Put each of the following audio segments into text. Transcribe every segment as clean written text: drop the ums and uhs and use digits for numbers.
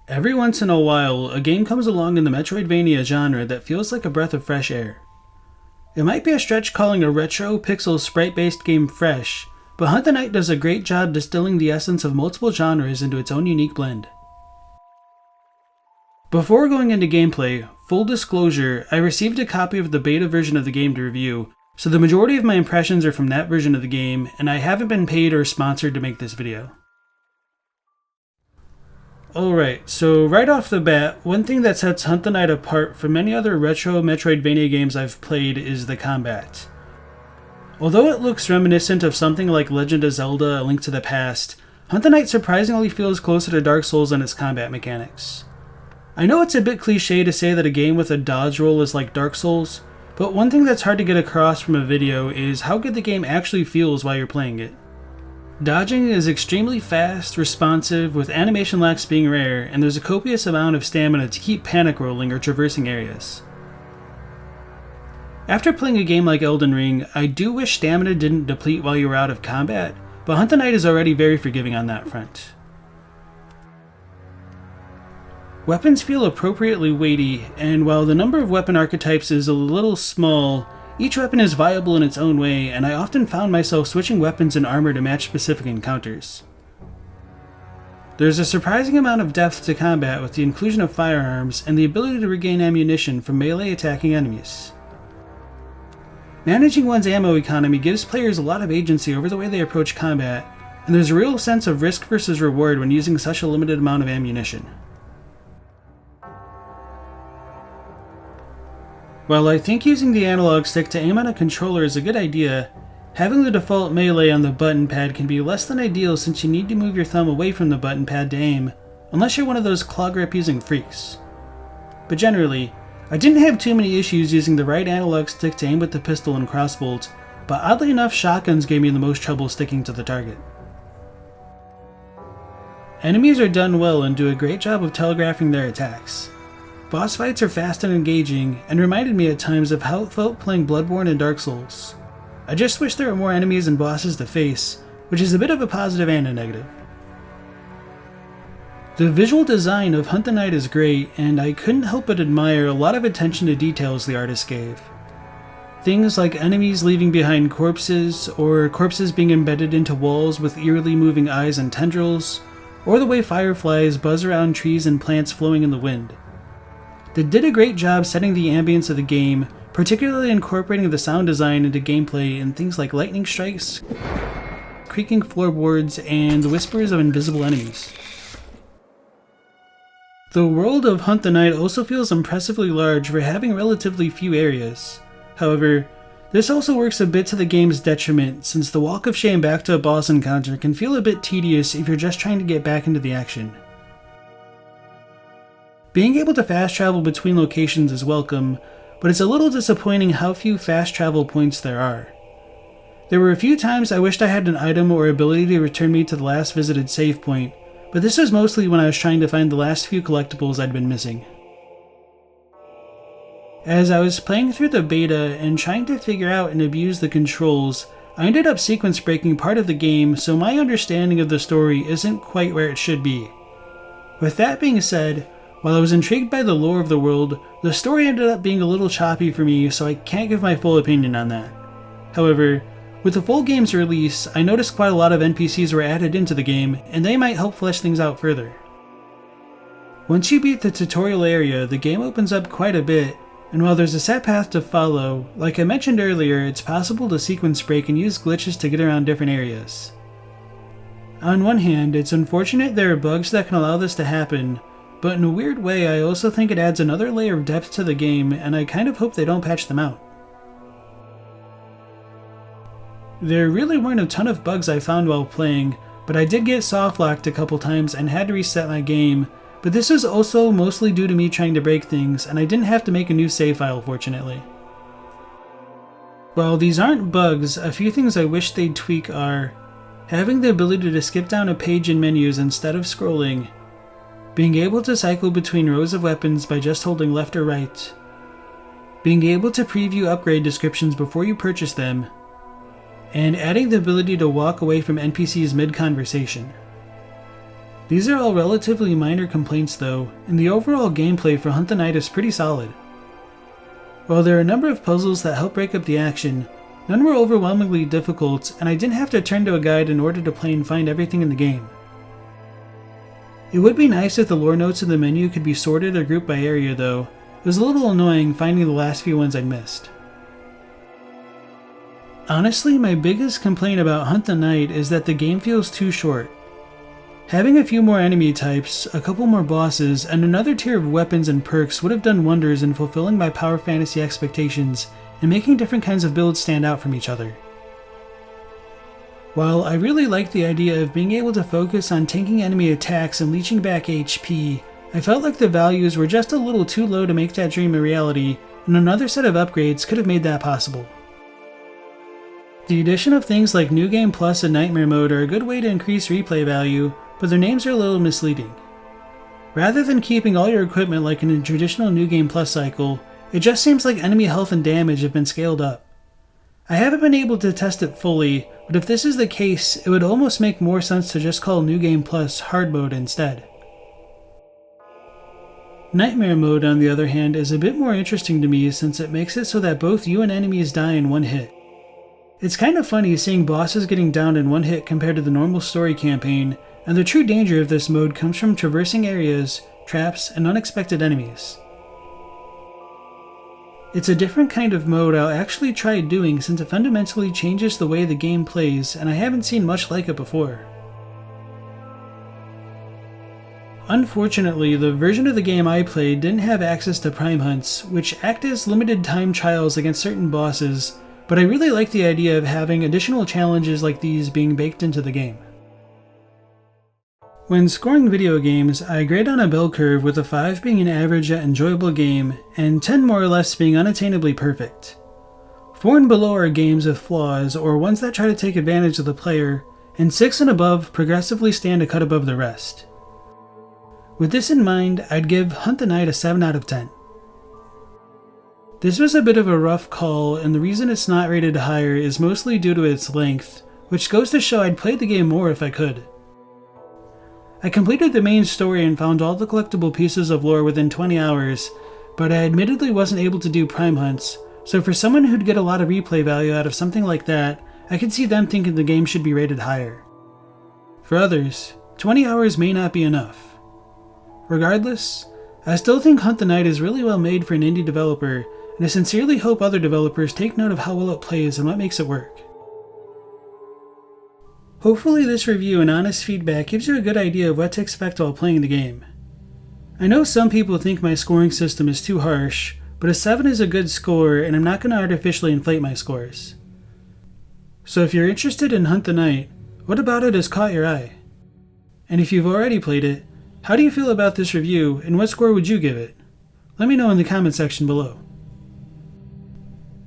Every once in a while, a game comes along in the Metroidvania genre that feels like a breath of fresh air. It might be a stretch calling a retro, pixel, sprite-based game fresh, but Hunt the Night does a great job distilling the essence of multiple genres into its own unique blend. Before going into gameplay, full disclosure, I received a copy of the beta version of the game to review, so the majority of my impressions are from that version of the game, and I haven't been paid or sponsored to make this video. Alright, so right off the bat, one thing that sets Hunt the Night apart from many other retro Metroidvania games I've played is the combat. Although it looks reminiscent of something like Legend of Zelda: A Link to the Past, Hunt the Night surprisingly feels closer to Dark Souls in its combat mechanics. I know it's a bit cliche to say that a game with a dodge roll is like Dark Souls, but one thing that's hard to get across from a video is how good the game actually feels while you're playing it. Dodging is extremely fast, responsive, with animation lacks being rare, and there's a copious amount of stamina to keep panic rolling or traversing areas. After playing a game like Elden Ring, I do wish stamina didn't deplete while you were out of combat, but Hunt the Night is already very forgiving on that front. Weapons feel appropriately weighty, and while the number of weapon archetypes is a little small, each weapon is viable in its own way, and I often found myself switching weapons and armor to match specific encounters. There's a surprising amount of depth to combat with the inclusion of firearms and the ability to regain ammunition from melee attacking enemies. Managing one's ammo economy gives players a lot of agency over the way they approach combat, and there's a real sense of risk versus reward when using such a limited amount of ammunition. While I think using the analog stick to aim on a controller is a good idea, having the default melee on the button pad can be less than ideal since you need to move your thumb away from the button pad to aim, unless you're one of those claw grip using freaks. But generally, I didn't have too many issues using the right analog stick to aim with the pistol and crossbolt, but oddly enough shotguns gave me the most trouble sticking to the target. Enemies are done well and do a great job of telegraphing their attacks. Boss fights are fast and engaging, and reminded me at times of how it felt playing Bloodborne and Dark Souls. I just wish there were more enemies and bosses to face, which is a bit of a positive and a negative. The visual design of Hunt the Night is great, and I couldn't help but admire a lot of attention to details the artist gave. Things like enemies leaving behind corpses, or corpses being embedded into walls with eerily moving eyes and tendrils, or the way fireflies buzz around trees and plants flowing in the wind. They did a great job setting the ambience of the game, particularly incorporating the sound design into gameplay in things like lightning strikes, creaking floorboards, and the whispers of invisible enemies. The world of Hunt the Night also feels impressively large for having relatively few areas. However, this also works a bit to the game's detriment, since the walk of shame back to a boss encounter can feel a bit tedious if you're just trying to get back into the action. Being able to fast travel between locations is welcome, but it's a little disappointing how few fast travel points there are. There were a few times I wished I had an item or ability to return me to the last visited save point, but this was mostly when I was trying to find the last few collectibles I'd been missing. As I was playing through the beta and trying to figure out and abuse the controls, I ended up sequence breaking part of the game, so my understanding of the story isn't quite where it should be. With that being said, while I was intrigued by the lore of the world, the story ended up being a little choppy for me, so I can't give my full opinion on that. However, with the full game's release, I noticed quite a lot of NPCs were added into the game, and they might help flesh things out further. Once you beat the tutorial area, the game opens up quite a bit, and while there's a set path to follow, like I mentioned earlier, it's possible to sequence break and use glitches to get around different areas. On one hand, it's unfortunate there are bugs that can allow this to happen, but in a weird way I also think it adds another layer of depth to the game, and I kind of hope they don't patch them out. There really weren't a ton of bugs I found while playing, but I did get soft locked a couple times and had to reset my game, but this was also mostly due to me trying to break things, and I didn't have to make a new save file fortunately. While these aren't bugs, a few things I wish they'd tweak are having the ability to skip down a page in menus instead of scrolling, being able to cycle between rows of weapons by just holding left or right, being able to preview upgrade descriptions before you purchase them, and adding the ability to walk away from NPCs mid-conversation. These are all relatively minor complaints though, and the overall gameplay for Hunt the Night is pretty solid. While there are a number of puzzles that help break up the action, none were overwhelmingly difficult, and I didn't have to turn to a guide in order to play and find everything in the game. It would be nice if the lore notes in the menu could be sorted or grouped by area though. It was a little annoying finding the last few ones I'd missed. Honestly, my biggest complaint about Hunt the Night is that the game feels too short. Having a few more enemy types, a couple more bosses, and another tier of weapons and perks would have done wonders in fulfilling my power fantasy expectations and making different kinds of builds stand out from each other. While I really like the idea of being able to focus on tanking enemy attacks and leeching back HP, I felt like the values were just a little too low to make that dream a reality, and another set of upgrades could have made that possible. The addition of things like New Game Plus and Nightmare Mode are a good way to increase replay value, but their names are a little misleading. Rather than keeping all your equipment like in a traditional New Game Plus cycle, it just seems like enemy health and damage have been scaled up. I haven't been able to test it fully, but if this is the case, it would almost make more sense to just call New Game Plus Hard Mode instead. Nightmare Mode, on the other hand, is a bit more interesting to me since it makes it so that both you and enemies die in one hit. It's kind of funny seeing bosses getting downed in one hit compared to the normal story campaign, and the true danger of this mode comes from traversing areas, traps, and unexpected enemies. It's a different kind of mode I'll actually try doing since it fundamentally changes the way the game plays, and I haven't seen much like it before. Unfortunately, the version of the game I played didn't have access to Prime Hunts, which act as limited time trials against certain bosses, but I really like the idea of having additional challenges like these being baked into the game. When scoring video games, I grade on a bell curve with a 5 being an average yet enjoyable game, and 10 more or less being unattainably perfect. 4 and below are games with flaws, or ones that try to take advantage of the player, and 6 and above progressively stand a cut above the rest. With this in mind, I'd give Hunt the Night a 7 out of 10. This was a bit of a rough call, and the reason it's not rated higher is mostly due to its length, which goes to show I'd play the game more if I could. I completed the main story and found all the collectible pieces of lore within 20 hours, but I admittedly wasn't able to do Prime Hunts, so for someone who'd get a lot of replay value out of something like that, I could see them thinking the game should be rated higher. For others, 20 hours may not be enough. Regardless, I still think Hunt the Night is really well made for an indie developer, and I sincerely hope other developers take note of how well it plays and what makes it work. Hopefully this review and honest feedback gives you a good idea of what to expect while playing the game. I know some people think my scoring system is too harsh, but a 7 is a good score and I'm not going to artificially inflate my scores. So if you're interested in Hunt the Night, what about it has caught your eye? And if you've already played it, how do you feel about this review and what score would you give it? Let me know in the comment section below.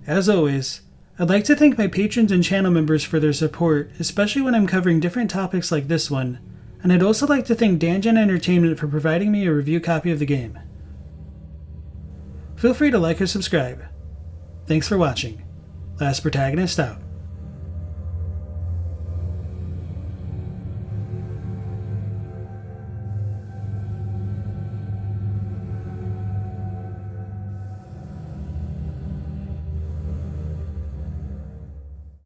As always, I'd like to thank my patrons and channel members for their support, especially when I'm covering different topics like this one, and I'd also like to thank Dangen Entertainment for providing me a review copy of the game. Feel free to like or subscribe. Thanks for watching. Last Protagonist out.